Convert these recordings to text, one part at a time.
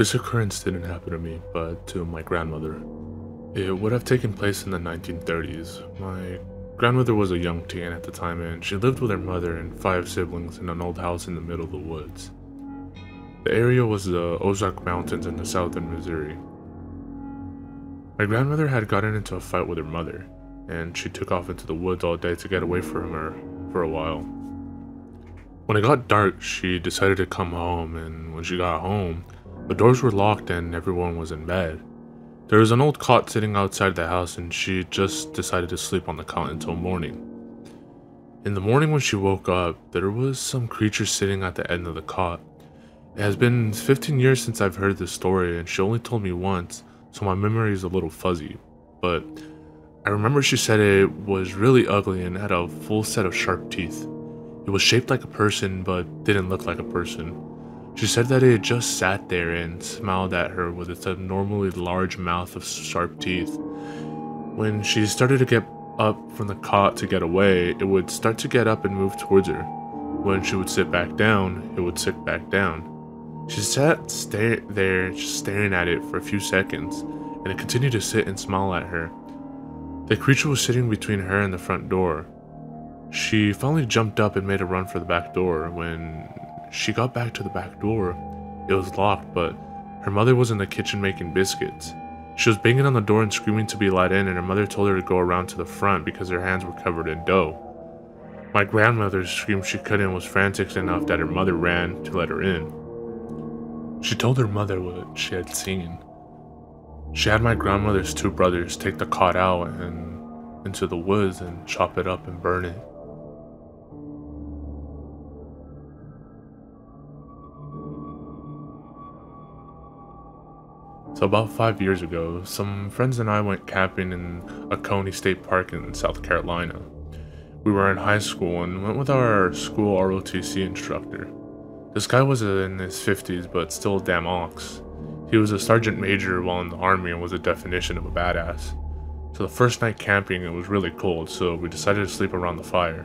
This occurrence didn't happen to me, but to my grandmother. It would have taken place in the 1930s. My grandmother was a young teen at the time, and she lived with her mother and five siblings in an old house in the middle of the woods. The area was the Ozark Mountains in the southern Missouri. My grandmother had gotten into a fight with her mother, and she took off into the woods all day to get away from her for a while. When it got dark, she decided to come home, and when she got home, the doors were locked and everyone was in bed. There was an old cot sitting outside the house, and she just decided to sleep on the cot until morning. In the morning when she woke up, there was some creature sitting at the end of the cot. It has been 15 years since I've heard this story, and she only told me once, so my memory is a little fuzzy. But I remember she said it was really ugly and had a full set of sharp teeth. It was shaped like a person, but didn't look like a person. She said that it just sat there and smiled at her with its abnormally large mouth of sharp teeth. When she started to get up from the cot to get away, it would start to get up and move towards her. When she would sit back down, it would sit back down. She sat there just staring at it for a few seconds, and it continued to sit and smile at her. The creature was sitting between her and the front door. She finally jumped up and made a run for the back door. When she got back to the back door, it was locked, but her mother was in the kitchen making biscuits. She was banging on the door and screaming to be let in, and her mother told her to go around to the front because her hands were covered in dough. My grandmother screamed she couldn't and was frantic enough that her mother ran to let her in. She told her mother what she had seen. She had my grandmother's two brothers take the cot out and into the woods and chop it up and burn it. So about 5 years ago, some friends and I went camping in Oconee State Park in South Carolina. We were in high school and went with our school ROTC instructor. This guy was in his 50s, but still a damn ox. He was a sergeant major while in the army and was a definition of a badass. So the first night camping, it was really cold, so we decided to sleep around the fire.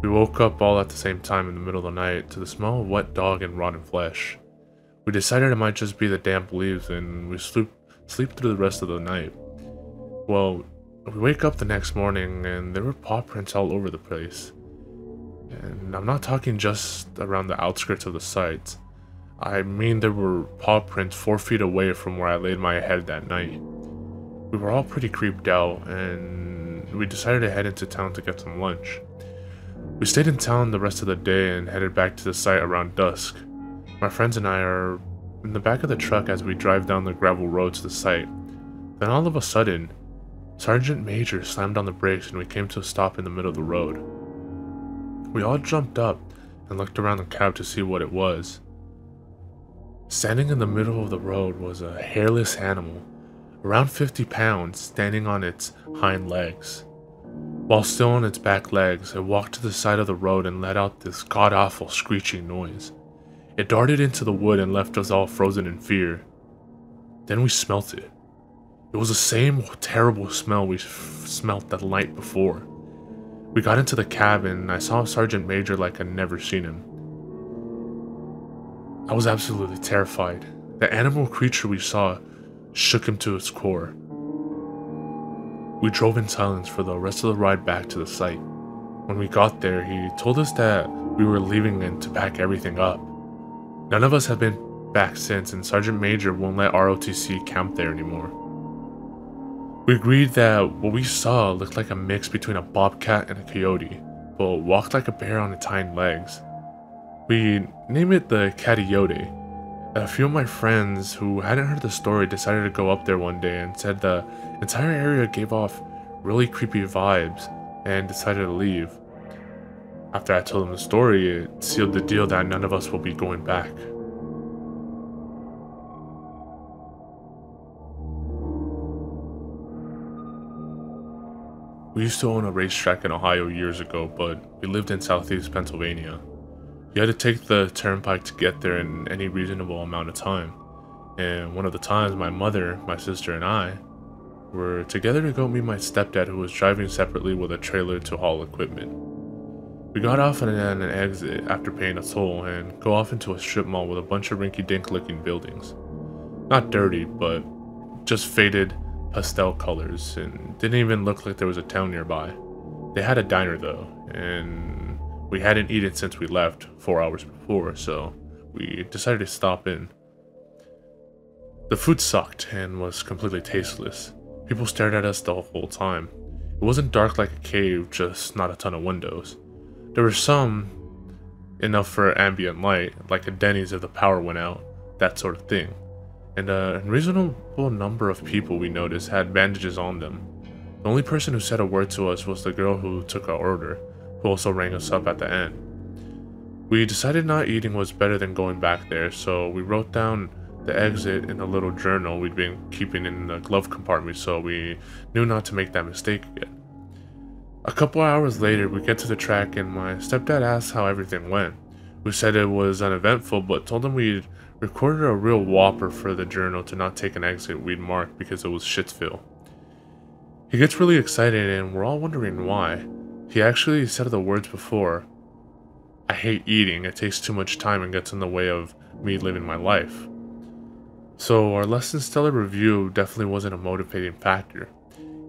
We woke up all at the same time in the middle of the night to the smell of wet dog and rotten flesh. We decided it might just be the damp leaves, and we sleep through the rest of the night. Well, we wake up the next morning and there were paw prints all over the place. And I'm not talking just around the outskirts of the site. I mean there were paw prints 4 feet away from where I laid my head that night. We were all pretty creeped out, and we decided to head into town to get some lunch. We stayed in town the rest of the day and headed back to the site around dusk. My friends and I are in the back of the truck as we drive down the gravel road to the site. Then all of a sudden, Sergeant Major slammed on the brakes and we came to a stop in the middle of the road. We all jumped up and looked around the cab to see what it was. Standing in the middle of the road was a hairless animal, around 50 pounds, standing on its hind legs. While still on its back legs, it walked to the side of the road and let out this god-awful screeching noise. It darted into the wood and left us all frozen in fear. Then we smelt it. It was the same terrible smell we smelt the night before. We got into the cab and I saw Sergeant Major like I'd never seen him. I was absolutely terrified. The animal creature we saw shook him to its core. We drove in silence for the rest of the ride back to the site. When we got there, he told us that we were leaving and to pack everything up. None of us have been back since, and Sergeant Major won't let ROTC camp there anymore. We agreed that what we saw looked like a mix between a bobcat and a coyote, but walked like a bear on its hind legs. We named it the Cateyote. A few of my friends who hadn't heard the story decided to go up there one day and said the entire area gave off really creepy vibes and decided to leave. After I told them the story, it sealed the deal that none of us will be going back. We used to own a racetrack in Ohio years ago, but we lived in southeast Pennsylvania. You had to take the turnpike to get there in any reasonable amount of time. And one of the times, my mother, my sister, and I were together to go meet my stepdad, who was driving separately with a trailer to haul equipment. We got off at an exit after paying a toll and go off into a strip mall with a bunch of rinky-dink looking buildings. Not dirty, but just faded pastel colors, and didn't even look like there was a town nearby. They had a diner though, and we hadn't eaten since we left 4 hours before, so we decided to stop in. The food sucked and was completely tasteless. People stared at us the whole time. It wasn't dark like a cave, just not a ton of windows. There were some, enough for ambient light, like a Denny's if the power went out, that sort of thing. And a reasonable number of people we noticed had bandages on them. The only person who said a word to us was the girl who took our order, who also rang us up at the end. We decided not eating was better than going back there, so we wrote down the exit in a little journal we'd been keeping in the glove compartment so we knew not to make that mistake again. A couple hours later, we get to the track and my stepdad asked how everything went. We said it was uneventful, but told him we'd recorded a real whopper for the journal to not take an exit we'd marked because it was Shitsville. He gets really excited and we're all wondering why. He actually said the words before, "I hate eating, it takes too much time and gets in the way of me living my life." So our less than stellar review definitely wasn't a motivating factor.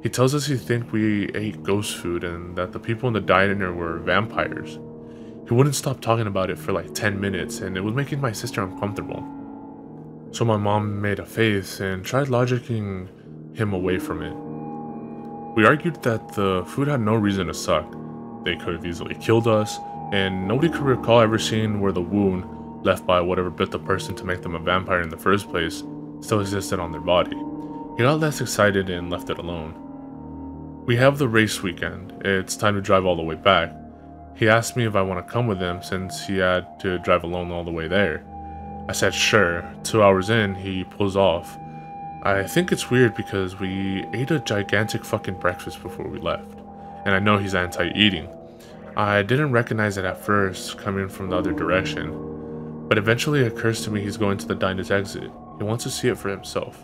He tells us he thinks we ate ghost food and that the people in the diner were vampires. He wouldn't stop talking about it for like 10 minutes and it was making my sister uncomfortable. So my mom made a face and tried logicking him away from it. We argued that the food had no reason to suck. They could have easily killed us, and nobody could recall ever seeing where the wound left by whatever bit the person to make them a vampire in the first place still existed on their body. He got less excited and left it alone. We have the race weekend. It's time to drive all the way back. He asked me if I want to come with him since he had to drive alone all the way there. I said sure. 2 hours in, he pulls off. I think it's weird because we ate a gigantic fucking breakfast before we left, and I know he's anti-eating. I didn't recognize it at first, coming from the other direction, but eventually it occurs to me he's going to the diner's exit. He wants to see it for himself.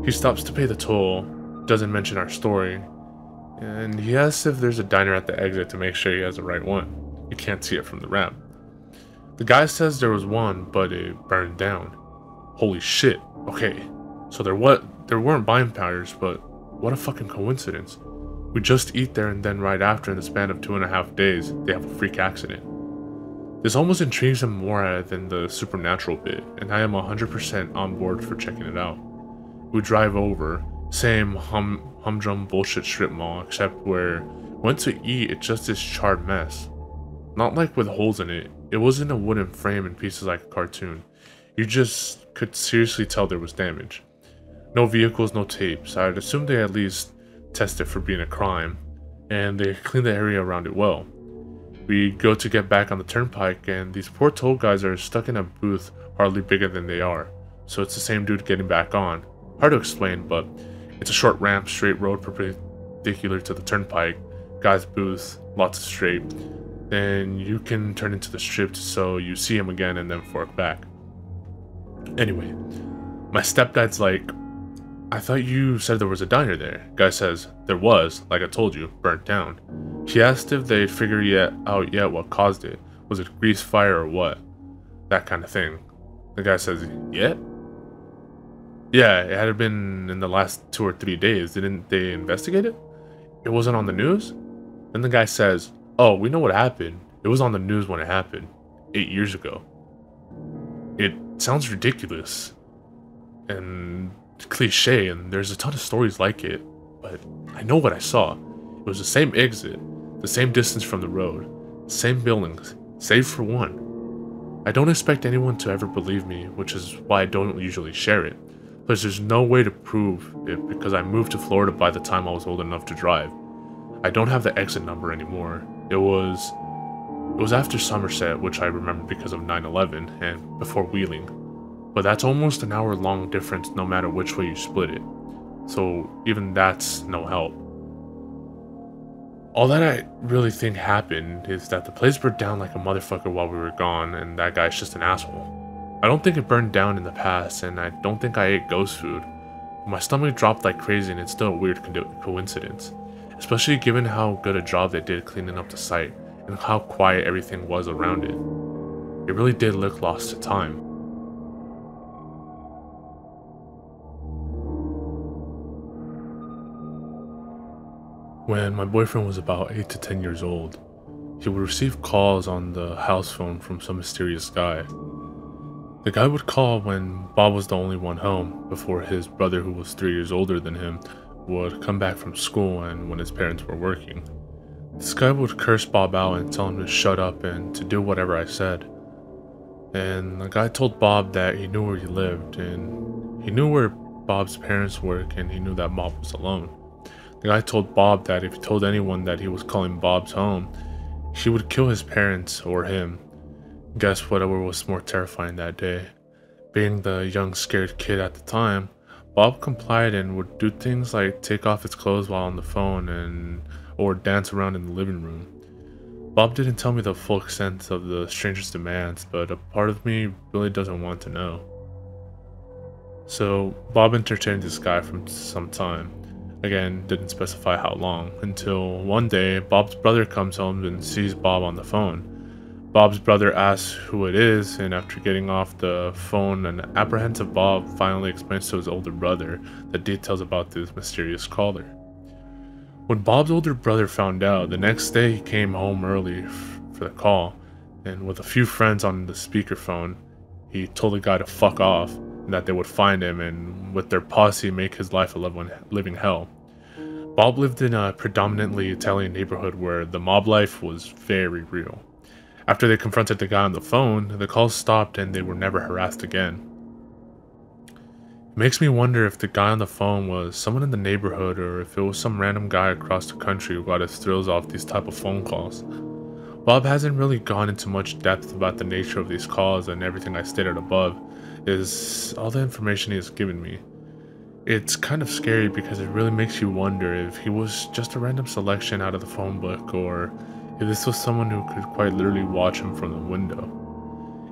He stops to pay the toll, doesn't mention our story, and he asks if there's a diner at the exit to make sure he has the right one. You can't see it from the ramp. The guy says there was one, but it burned down. Holy shit. Okay, so there weren't vampires, but what a fucking coincidence. We just eat there and then right after, in the span of 2.5 days, they have a freak accident. This almost intrigues him more than the supernatural bit, and I am 100% on board for checking it out. We drive over, same humdrum bullshit strip mall, except where we went to eat, it's just this charred mess. Not like with holes in it, it was in a wooden frame in pieces like a cartoon. You just could seriously tell there was damage. No vehicles, no tapes. I'd assume they at least tested for being a crime, and they cleaned the area around it well. We go to get back on the turnpike, and these poor toll guys are stuck in a booth hardly bigger than they are, so it's the same dude getting back on. Hard to explain, but it's a short ramp, straight road perpendicular to the turnpike, guy's booth, lots of straight. Then you can turn into the strip so you see him again and then fork back. Anyway, my stepdad's like, "I thought you said there was a diner there." Guy says, "There was, like I told you, burnt down." He asked if they'd figured out yet what caused it. Was it grease fire or what? That kind of thing. The guy says, "Yeah? Yeah, it had been in the last 2 or 3 days. Didn't they investigate it? It wasn't on the news?" Then the guy says, "Oh, we know what happened. It was on the news when it happened. 8 years ago." It sounds ridiculous and cliche, and there's a ton of stories like it, but I know what I saw. It was the same exit, the same distance from the road, same buildings, save for one. I don't expect anyone to ever believe me, which is why I don't usually share it. Plus, there's no way to prove it because I moved to Florida by the time I was old enough to drive. I don't have the exit number anymore. It was after Somerset, which I remember because of 9/11, and before Wheeling. But that's almost an hour-long difference no matter which way you split it. So even that's no help. All that I really think happened is that the place burned down like a motherfucker while we were gone, and that guy's just an asshole. I don't think it burned down in the past, and I don't think I ate ghost food. My stomach dropped like crazy, and it's still a weird coincidence. Especially given how good a job they did cleaning up the site, and how quiet everything was around it. It really did look lost to time. When my boyfriend was about 8 to 10 years old, he would receive calls on the house phone from some mysterious guy. The guy would call when Bob was the only one home, before his brother, who was 3 years older than him, would come back from school and when his parents were working. This guy would curse Bob out and tell him to shut up and to do whatever I said. And the guy told Bob that he knew where he lived, and he knew where Bob's parents work, and he knew that Bob was alone. The guy told Bob that if he told anyone that he was calling Bob's home, he would kill his parents or him. Guess whatever was more terrifying that day. Being the young scared kid at the time, Bob complied and would do things like take off his clothes while on the phone or dance around in the living room. Bob didn't tell me the full extent of the stranger's demands, but a part of me really doesn't want to know. So Bob entertained this guy for some time. Again, didn't specify how long, until one day Bob's brother comes home and sees Bob on the phone. Bob's brother asks who it is, and after getting off the phone, an apprehensive Bob finally explains to his older brother the details about this mysterious caller. When Bob's older brother found out, the next day he came home early for the call, and with a few friends on the speakerphone, he told the guy to fuck off, and that they would find him and with their posse make his life a living hell. Bob lived in a predominantly Italian neighborhood where the mob life was very real. After they confronted the guy on the phone, the calls stopped and they were never harassed again. It makes me wonder if the guy on the phone was someone in the neighborhood or if it was some random guy across the country who got his thrills off these type of phone calls. Bob hasn't really gone into much depth about the nature of these calls, and everything I stated above is all the information he has given me. It's kind of scary because it really makes you wonder if he was just a random selection out of the phone book, or if this was someone who could quite literally watch him from the window.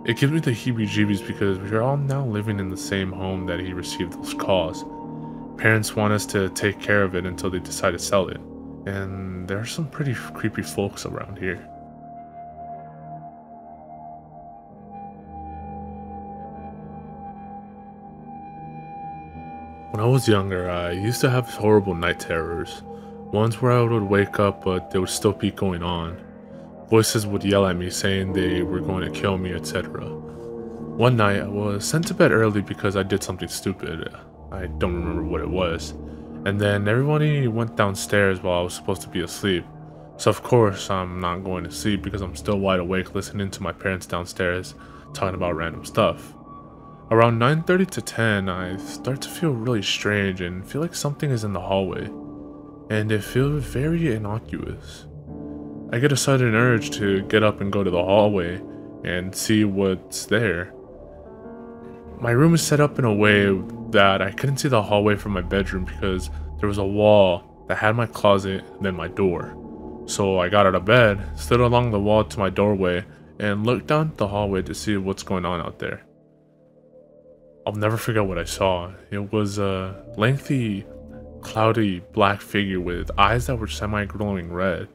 It gives me the heebie-jeebies because we're all now living in the same home that he received those calls. Parents want us to take care of it until they decide to sell it, and there are some pretty creepy folks around here. When I was younger, I used to have horrible night terrors. Ones where I would wake up but they would still be going on. Voices would yell at me saying they were going to kill me, etc. One night I was sent to bed early because I did something stupid. I don't remember what it was. And then everybody went downstairs while I was supposed to be asleep. So of course I'm not going to sleep because I'm still wide awake listening to my parents downstairs talking about random stuff. Around 9:30 to 10, I start to feel really strange and feel like something is in the hallway, and it feels very innocuous. I get a sudden urge to get up and go to the hallway and see what's there. My room is set up in a way that I couldn't see the hallway from my bedroom because there was a wall that had my closet and then my door. So I got out of bed, stood along the wall to my doorway, and looked down the hallway to see what's going on out there. I'll never forget what I saw. It was a lengthy, cloudy black figure with eyes that were semi-glowing red.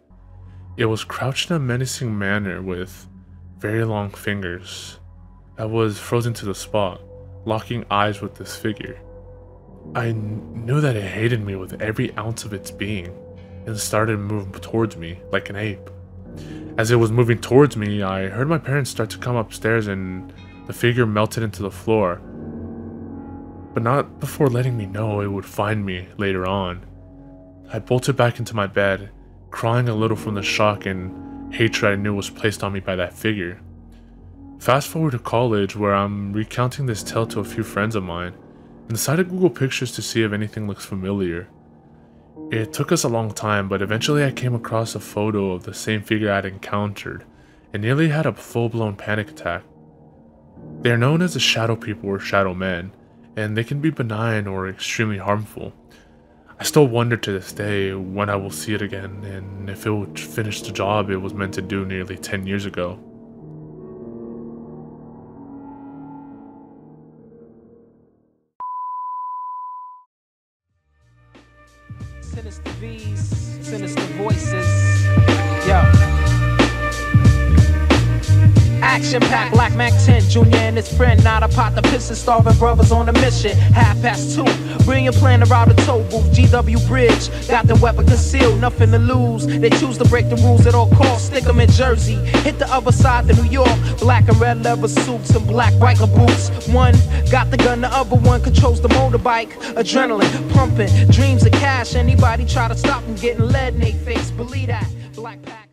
It was crouched in a menacing manner with very long fingers that was frozen to the spot, locking eyes with this figure. I knew that it hated me with every ounce of its being and started moving towards me like an ape. As it was moving towards me, I heard my parents start to come upstairs and the figure melted into the floor, but not before letting me know it would find me later on. I bolted back into my bed, crying a little from the shock and hatred I knew was placed on me by that figure. Fast forward to college, where I'm recounting this tale to a few friends of mine, and decided to Google pictures to see if anything looks familiar. It took us a long time, but eventually I came across a photo of the same figure I'd encountered, and nearly had a full-blown panic attack. They are known as the shadow people or shadow men, and they can be benign or extremely harmful. I still wonder to this day when I will see it again, and if it would finish the job it was meant to do nearly 10 years ago. Sinister V's, sinister voices. Yo. action pack, Black Mac 10, Junior and his friend, not a pot, the piston, starving brothers on a mission. 2:30, brilliant plan to route a toll booth, GW Bridge, got the weapon concealed, nothing to lose. They choose to break the rules at all costs, stick them in Jersey, hit the other side to New York, black and red leather suits and black biker boots. One got the gun, the other one controls the motorbike, adrenaline pumping, dreams of cash, anybody try to stop them getting lead in their face, believe that. Black Pack.